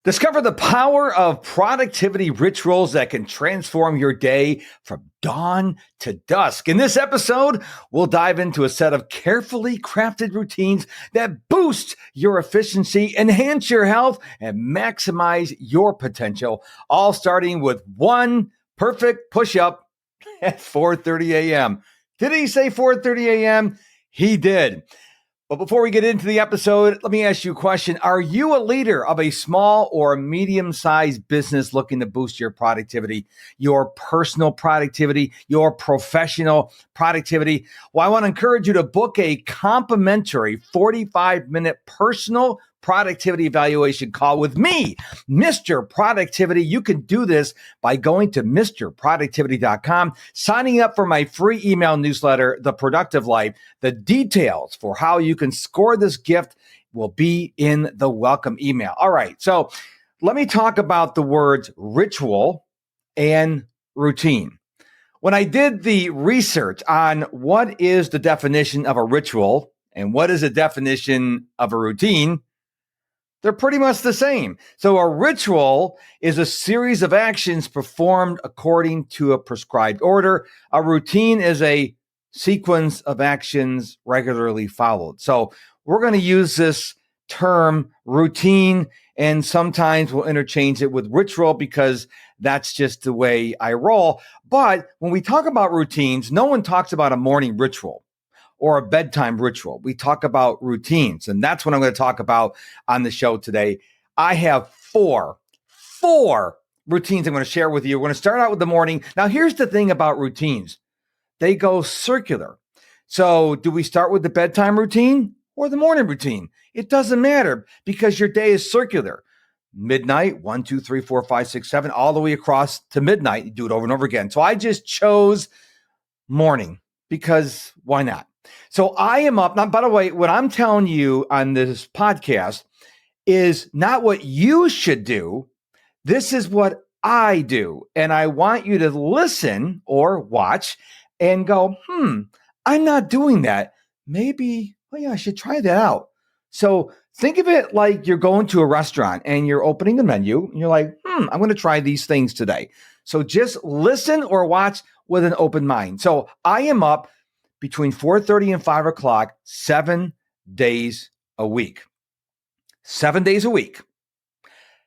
Discover the power of productivity rituals that can transform your day from dawn to dusk. In this episode, we'll dive into a set of carefully crafted routines that boost your efficiency, enhance your health, and maximize your potential, all starting with one perfect push-up at 4:30 a.m. Did he say 4:30 a.m.? He did. But before we get into the episode, let me ask you a question. Are you a leader of a small or medium-sized business looking to boost your productivity, your personal productivity, your professional productivity? Well, I want to encourage you to book a complimentary 45-minute personal productivity evaluation call with me, Mr. Productivity. You can do this by going to mrproductivity.com, signing up for my free email newsletter, The Productive Life. The details for how you can score this gift will be in the welcome email. All right, so let me talk about the words ritual and routine. When I did the research on what is the definition of a ritual and what is a definition of a routine, they're pretty much the same. So a ritual is a series of actions performed according to a prescribed order. A routine is a sequence of actions regularly followed. So we're going to use this term routine, and sometimes we'll interchange it with ritual because that's just the way I roll. But when we talk about routines, no one talks about a morning ritual or a bedtime ritual. We talk about routines, and that's what I'm going to talk about on the show today. I have four routines I'm going to share with you. We're going to start out with the morning. Now, here's the thing about routines. They go circular. So do we start with the bedtime routine or the morning routine? It doesn't matter because your day is circular. Midnight, 1, 2, 3, 4, 5, 6, 7, all the way across to midnight. You do it over and over again. So I just chose morning because why not? So I am up. Now, by the way, what I'm telling you on this podcast is not what you should do. This is what I do. And I want you to listen or watch and go, I'm not doing that. Maybe, I should try that out. So think of it like you're going to a restaurant and you're opening the menu and you're like, I'm going to try these things today. So just listen or watch with an open mind. So I am up between 4:30 and 5 o'clock, 7 days a week. 7 days a week.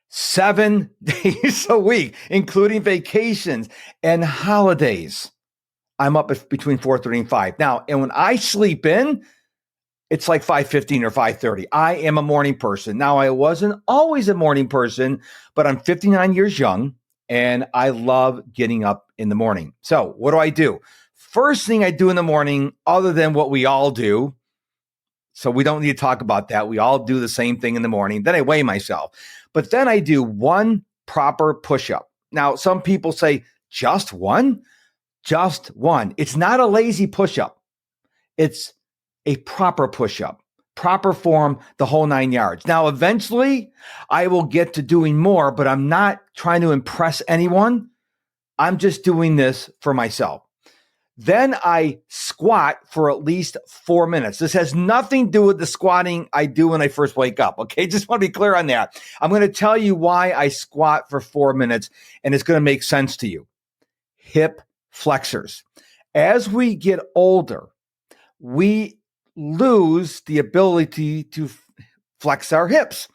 7 days a week, including vacations and holidays. I'm up between 4:30 and 5. Now, and when I sleep in, it's like 5:15 or 5:30. I am a morning person. Now, I wasn't always a morning person, but I'm 59 years young, and I love getting up in the morning. So what do? First thing I do in the morning, other than what we all do, so we don't need to talk about that. We all do the same thing in the morning. Then I weigh myself. But then I do one proper push-up. Now, some people say, just one? Just one. It's not a lazy push-up. It's a proper push-up, proper form, the whole 9 yards. Now, eventually, I will get to doing more, but I'm not trying to impress anyone. I'm just doing this for myself. Then I squat for at least 4 minutes. This has nothing to do with the squatting I do when I first wake up. Okay, just want to be clear on that. I'm going to tell you why I squat for 4 minutes, and it's going to make sense to you. Hip flexors. As we get older, we lose the ability to flex our hips.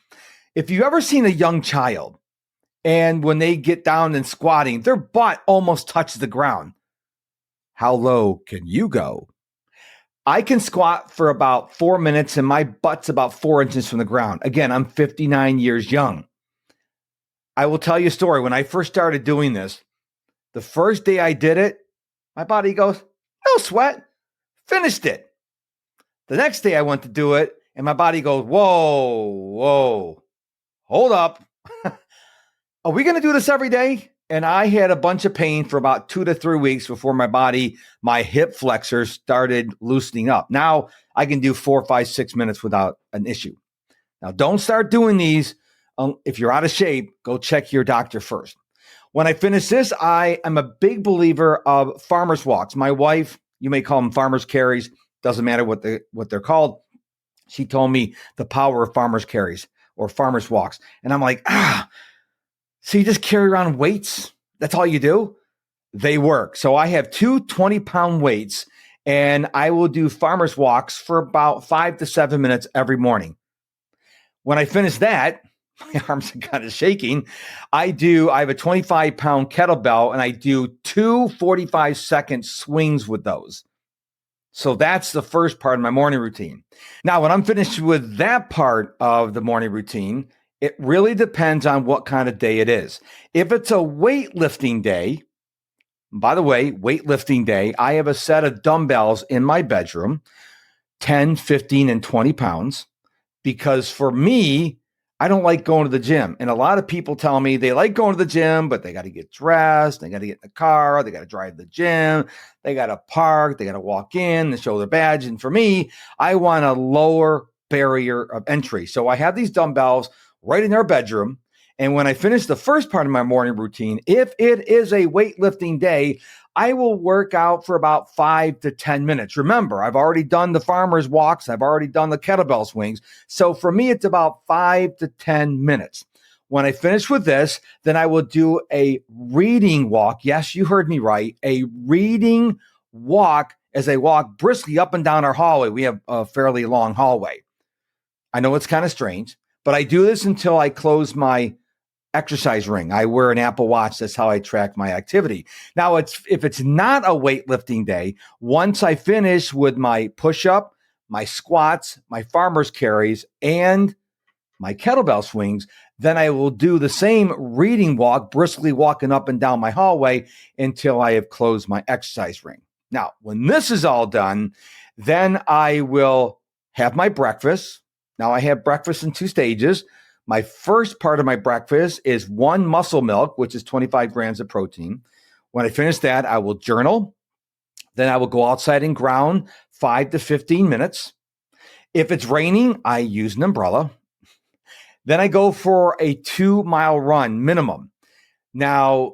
If you've ever seen a young child, and when they get down and squatting, their butt almost touches the ground. How low can you go? I can squat for about 4 minutes and my butt's about 4 inches from the ground. Again, I'm 59 years young. I will tell you a story. When I first started doing this, the first day I did it, my body goes, no sweat, finished it. The next day I went to do it and my body goes, whoa, hold up. Are we going to do this every day? And I had a bunch of pain for about 2 to 3 weeks before my hip flexors started loosening up. Now I can do 4, 5, 6 minutes without an issue. Now don't start doing these. If you're out of shape, go check your doctor first. When I finish this, I am a big believer of farmer's walks. My wife, you may call them farmer's carries. Doesn't matter what they're called. She told me the power of farmer's carries. or farmer's walks. And I'm like, so you just carry around weights? That's all you do? They work. So I have two 20-pound weights, and I will do farmer's walks for about 5 to 7 minutes every morning. When I finish that, my arms are kind of shaking. I have a 25-pound kettlebell, and I do two 45-second swings with those. So that's the first part of my morning routine. Now, when I'm finished with that part of the morning routine, it really depends on what kind of day it is. If it's a weightlifting day, by the way, weightlifting day, I have a set of dumbbells in my bedroom, 10, 15, and 20 pounds, because for me, I don't like going to the gym. And a lot of people tell me they like going to the gym, but they got to get dressed, they got to get in the car, they got to drive to the gym, they got to park, they got to walk in and show their badge. And for me, I want a lower barrier of entry. So I have these dumbbells right in our bedroom. And when I finish the first part of my morning routine, if it is a weightlifting day, I will work out for about 5 to 10 minutes. Remember, I've already done the farmer's walks. I've already done the kettlebell swings. So for me, it's about 5 to 10 minutes. When I finish with this, then I will do a reading walk. Yes, you heard me right. A reading walk as I walk briskly up and down our hallway. We have a fairly long hallway. I know it's kind of strange, but I do this until I close my exercise ring. I wear an Apple Watch. That's how I track my activity. Now, if it's not a weightlifting day, once I finish with my push-up, my squats, my farmer's carries, and my kettlebell swings, then I will do the same reading walk, briskly walking up and down my hallway until I have closed my exercise ring. Now, when this is all done, then I will have my breakfast. Now, I have breakfast in 2 stages. My first part of my breakfast is 1 muscle milk, which is 25 grams of protein. When I finish that, I will journal. Then I will go outside and ground 5 to 15 minutes. If it's raining, I use an umbrella. Then I go for a 2-mile run minimum. Now,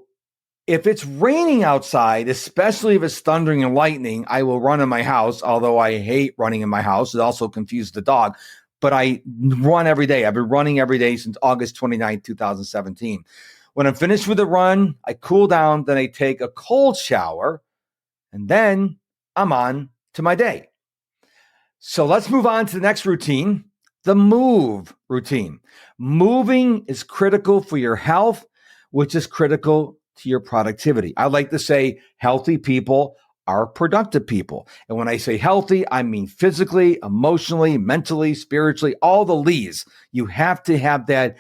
if it's raining outside, especially if it's thundering and lightning, I will run in my house, although I hate running in my house. It also confuses the dog. But I run every day. I've been running every day since August 29, 2017. When I'm finished with the run, I cool down, then I take a cold shower, and then I'm on to my day. So let's move on to the next routine, the move routine. Moving is critical for your health, which is critical to your productivity. I like to say healthy people are productive people. And when I say healthy, I mean physically, emotionally, mentally, spiritually, all the Lees. You have to have that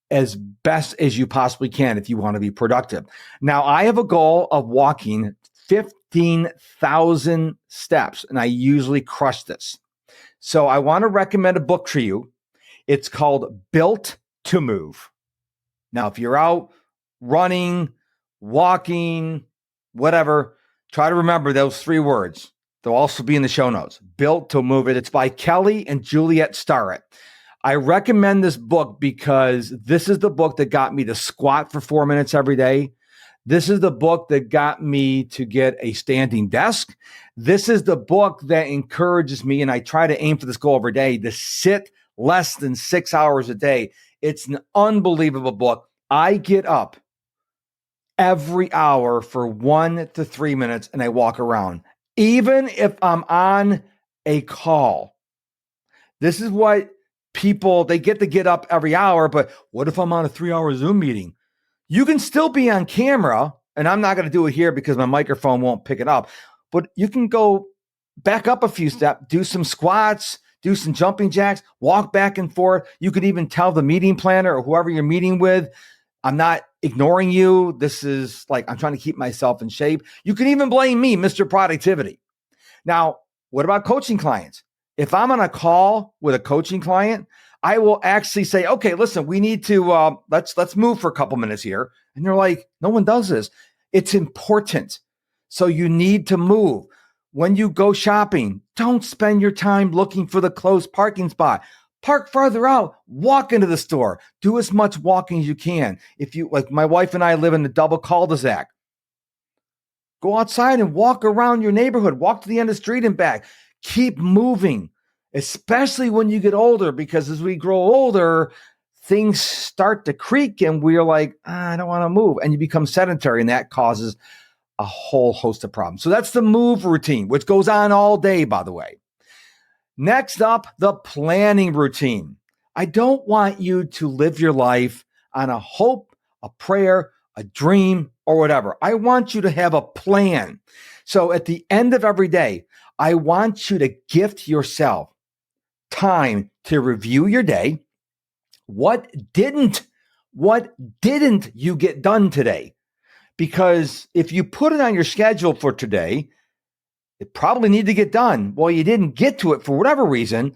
as best as you possibly can if you want to be productive. Now, I have a goal of walking 15,000 steps, and I usually crush this. So I want to recommend a book for you. It's called Built to Move. Now, if you're out running, walking, whatever, try to remember those 3 words. They'll also be in the show notes. Built to Move It. It's by Kelly and Juliet Starrett. I recommend this book because this is the book that got me to squat for 4 minutes every day. This is the book that got me to get a standing desk. This is the book that encourages me, and I try to aim for this goal every day, to sit less than 6 hours a day. It's an unbelievable book. I get up every hour for 1 to 3 minutes and I walk around, even if I'm on a call. This is what people, they get to get up every hour, but what if I'm on a 3-hour Zoom meeting? You can still be on camera, and I'm not going to do it here because my microphone won't pick it up, but you can go back up a few steps, do some squats, do some jumping jacks, walk back and forth. You could even tell the meeting planner or whoever you're meeting with, I'm not ignoring you. This is like, I'm trying to keep myself in shape. You can even blame me, Mr. Productivity. Now, what about coaching clients? If I'm on a call with a coaching client, I will actually say, okay, listen, we need to, let's move for a couple minutes here. And they're like, no one does this. It's important. So you need to move. When you go shopping, don't spend your time looking for the close parking spot. Park farther out, walk into the store, do as much walking as you can. If you, like my wife and I live in the double cul-de-sac, go outside and walk around your neighborhood, walk to the end of the street and back. Keep moving, especially when you get older, because as we grow older, things start to creak and we're like, I don't want to move. And you become sedentary, and that causes a whole host of problems. So that's the move routine, which goes on all day, by the way. Next up, the planning routine. I don't want you to live your life on a hope, a prayer, a dream, or whatever. I want you to have a plan. So at the end of every day, I want you to gift yourself time to review your day. What didn't you get done today? Because if you put it on your schedule for today, it probably need to get done. Well, you didn't get to it for whatever reason.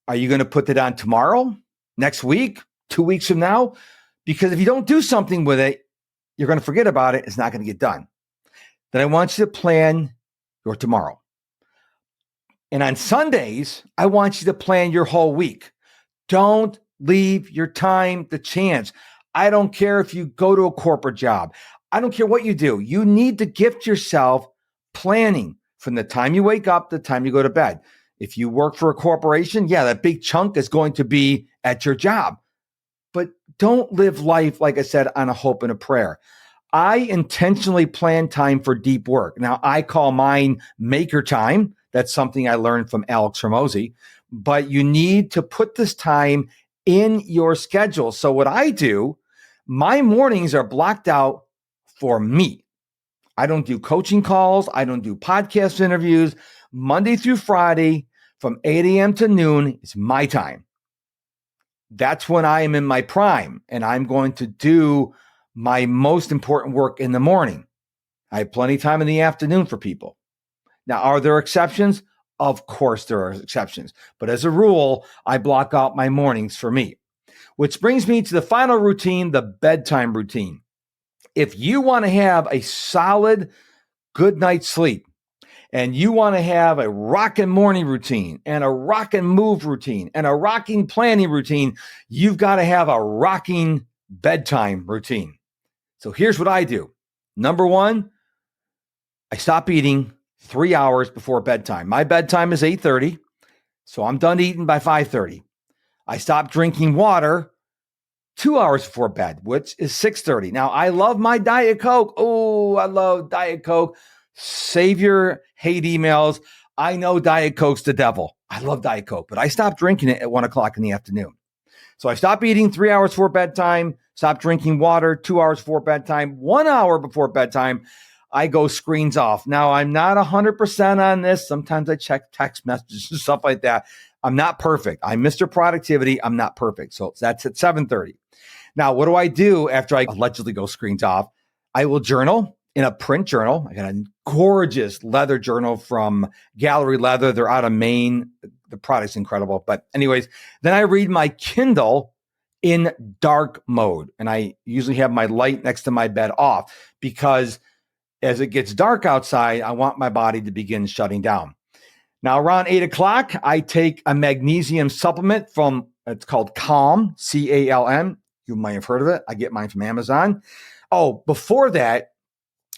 Are you going to put it on tomorrow, next week, 2 weeks from now? Because if you don't do something with it, you're going to forget about it. It's not going to get done. Then I want you to plan your tomorrow. And on Sundays, I want you to plan your whole week. Don't leave your time to chance. I don't care if you go to a corporate job. I don't care what you do. You need to gift yourself planning from the time you wake up to the time you go to bed. If you work for a corporation, yeah, that big chunk is going to be at your job. But don't live life, like I said, on a hope and a prayer. I intentionally plan time for deep work. Now, I call mine maker time. That's something I learned from Alex Hormozy. But you need to put this time in your schedule. So what I do, my mornings are blocked out for me. I don't do coaching calls. I don't do podcast interviews. Monday through Friday from 8 a.m. to noon is my time. That's when I am in my prime, and I'm going to do my most important work in the morning. I have plenty of time in the afternoon for people. Now, are there exceptions? Of course there are exceptions. But as a rule, I block out my mornings for me. Which brings me to the final routine, the bedtime routine. If you want to have a solid, good night's sleep, and you want to have a rockin' morning routine and a rockin' move routine and a rocking planning routine, you've got to have a rocking bedtime routine. So here's what I do. Number one, I stop eating 3 hours before bedtime. My bedtime is 8:30, so I'm done eating by 5:30. I stop drinking water 2 hours before bed, which is 6:30. Now, I love my Diet Coke. Oh, I love Diet Coke. Save your hate emails. I know Diet Coke's the devil. I love Diet Coke, but I stopped drinking it at 1 o'clock in the afternoon. So I stop eating 3 hours before bedtime, stop drinking water 2 hours before bedtime, 1 hour before bedtime, I go screens off. Now, I'm not 100% on this. Sometimes I check text messages and stuff like that. I'm not perfect. I'm Mr. Productivity. I'm not perfect. So that's at 7:30. Now, what do I do after I allegedly go screens off? I will journal in a print journal. I got a gorgeous leather journal from Gallery Leather. They're out of Maine. The product's incredible. But anyways, then I read my Kindle in dark mode. And I usually have my light next to my bed off because as it gets dark outside, I want my body to begin shutting down. Now, around 8 o'clock, I take a magnesium supplement it's called Calm, C-A-L-M. You might have heard of it. I get mine from Amazon. Oh, before that,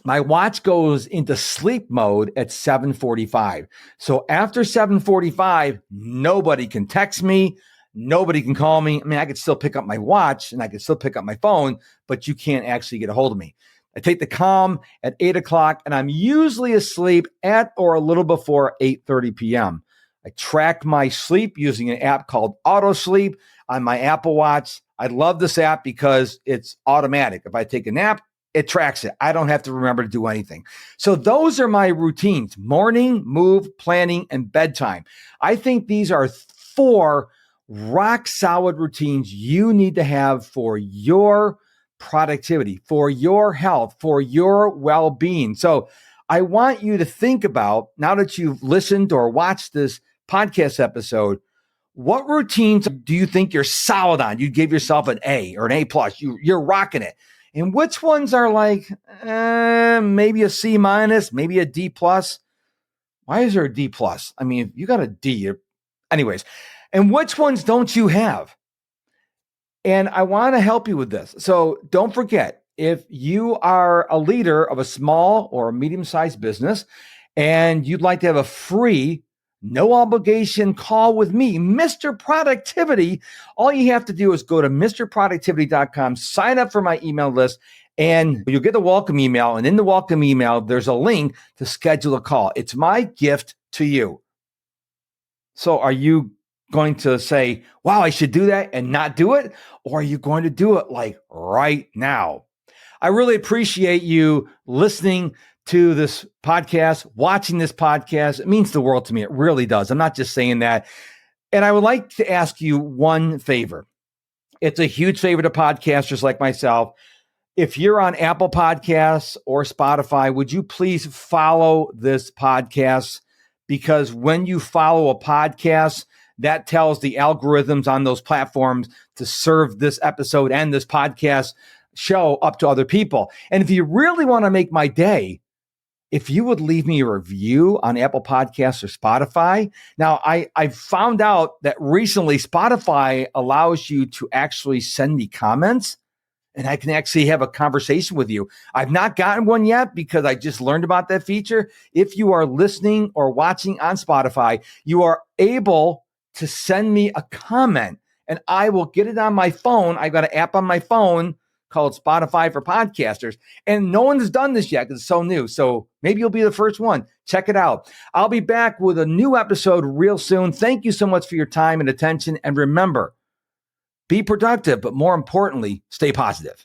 my watch goes into sleep mode at 7:45. So after 7:45, nobody can text me. Nobody can call me. I mean, I could still pick up my watch and I could still pick up my phone, but you can't actually get a hold of me. I take the Calm at 8 o'clock and I'm usually asleep at or a little before 8:30 p.m. I track my sleep using an app called Auto Sleep on my Apple Watch. I love this app because it's automatic. If I take a nap, it tracks it. I don't have to remember to do anything. So those are my routines: morning, move, planning, and bedtime. I think these are 4 rock solid routines you need to have for your productivity, for your health, for your well-being. So I want you to think about, now that you've listened or watched this podcast episode, what routines do you think you're solid on? You give yourself an A or an A plus. You're rocking it. And which ones are like maybe a C minus, maybe a D plus? Why is there a D plus? I mean, if you got a D. Anyways, and which ones don't you have? And I want to help you with this. So don't forget, if you are a leader of a small or a medium-sized business and you'd like to have a free no obligation call with me, Mr. Productivity. All you have to do is go to mrproductivity.com, sign up for my email list, and you'll get a welcome email. And in the welcome email, there's a link to schedule a call. It's my gift to you. So are you going to say, wow, I should do that and not do it? Or are you going to do it like right now? I really appreciate you listening to this podcast, watching this podcast. It means the world to me. It really does. I'm not just saying that. And I would like to ask you one favor. It's a huge favor to podcasters like myself. If you're on Apple Podcasts or Spotify, would you please follow this podcast? Because when you follow a podcast, that tells the algorithms on those platforms to serve this episode and this podcast show up to other people. And if you really want to make my day, if you would leave me a review on Apple Podcasts or Spotify. Now, I found out that recently Spotify allows you to actually send me comments, and I can actually have a conversation with you. I've not gotten one yet because I just learned about that feature. If you are listening or watching on Spotify, you are able to send me a comment and I will get it on my phone. I've got an app on my phone called Spotify for Podcasters, and no one's done this yet because it's so new. So maybe you'll be the first one. Check it out. I'll be back with a new episode real soon. Thank you so much for your time and attention. And remember, be productive, but more importantly, stay positive.